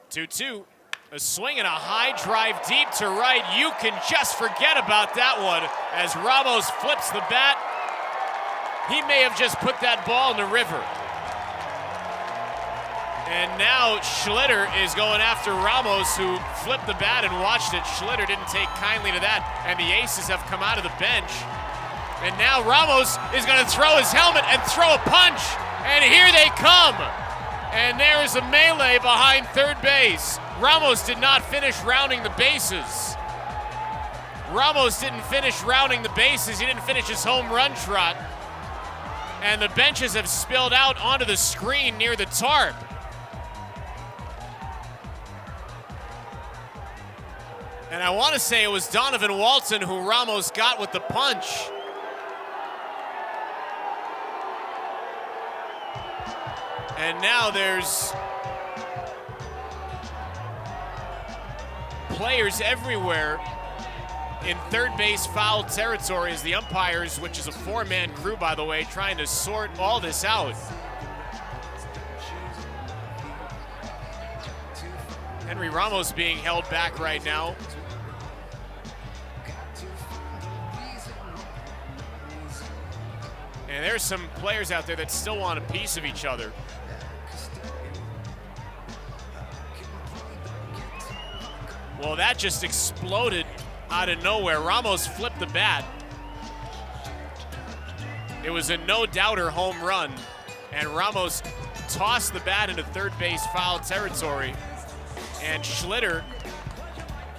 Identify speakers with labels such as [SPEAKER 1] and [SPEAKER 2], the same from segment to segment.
[SPEAKER 1] 2-2. A swing and a high drive deep to right. You can just forget about that one as Ramos flips the bat. He may have just put that ball in the river. And now Schlitter is going after Ramos, who flipped the bat and watched it. Schlitter didn't take kindly to that, and the Aces have come out of the bench. And now Ramos is going to throw his helmet and throw a punch. And here they come. And there is a melee behind third base. Ramos did not finish rounding the bases. Ramos didn't finish rounding the bases. He didn't finish his home run trot. And the benches have spilled out onto the screen near the tarp. And I want to say it was Donovan Walton who Ramos got with the punch. And now there's players everywhere in third base foul territory as the umpires, which is a four-man crew, by the way, trying to sort all this out. Henry Ramos being held back right now. And there's some players out there that still want a piece of each other. Well, that just exploded out of nowhere. Ramos flipped the bat. It was a no-doubter home run, and Ramos tossed the bat into third base foul territory. And Schlitter,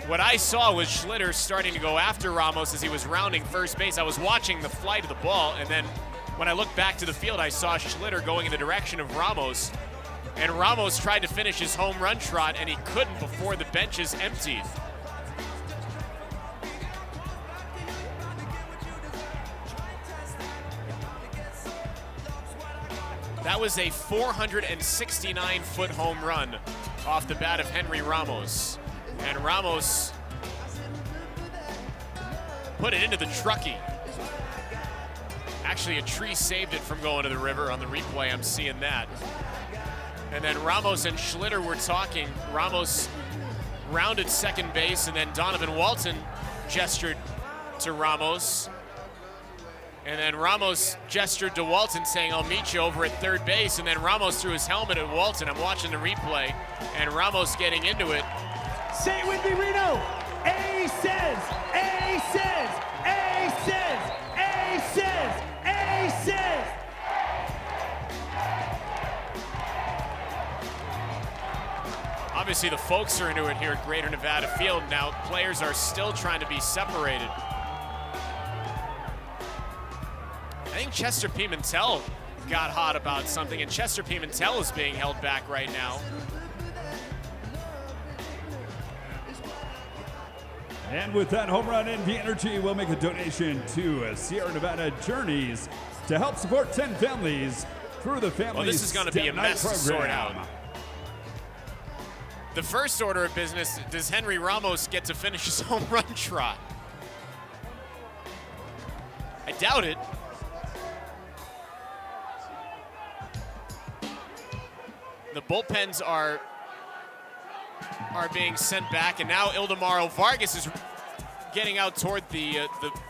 [SPEAKER 1] what I saw was Schlitter starting to go after Ramos as he was rounding first base. I was watching the flight of the ball, and then when I looked back to the field, I saw Schlitter going in the direction of Ramos. And Ramos tried to finish his home run trot, and he couldn't before the benches emptied. That was a 469-foot home run off the bat of Henry Ramos. And Ramos put it into the truckee. Actually, a tree saved it from going to the river. On the replay, I'm seeing that. And then Ramos and Schlitter were talking. Ramos rounded second base, and then Donovan Walton gestured to Ramos. And then Ramos gestured to Walton saying, "I'll meet you over at third base." And then Ramos threw his helmet at Walton. I'm watching the replay, and Ramos getting into it.
[SPEAKER 2] Say it with me, Reno. A says, A says, A says, A says, A says.
[SPEAKER 1] Obviously, the folks are into it here at Greater Nevada Field. Now, players are still trying to be separated. I think Chester Pimentel got hot about something, and Chester Pimentel is being held back right now.
[SPEAKER 3] And with that home run in, the energy will make a donation to Sierra Nevada Journeys to help support 10 families through the Family
[SPEAKER 1] Well, this is going to be a mess to sort out. The first order of business, does Henry Ramos get to finish his home run trot? I doubt it. The bullpens are being sent back, and now Ildemaro Vargas is getting out toward the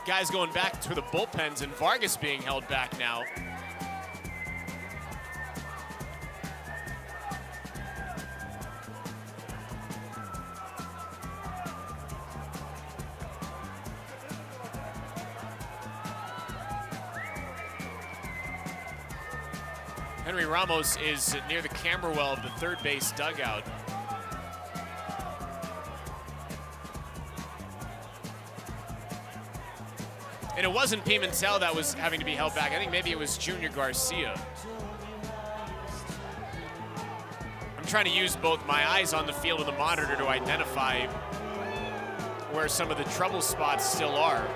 [SPEAKER 1] guys going back to the bullpens, and Vargas being held back now. Henry Ramos is near the camera well of the third base dugout. And it wasn't Pimentel that was having to be held back. I think maybe it was Junior Garcia. I'm trying to use both my eyes on the field and the monitor to identify where some of the trouble spots still are.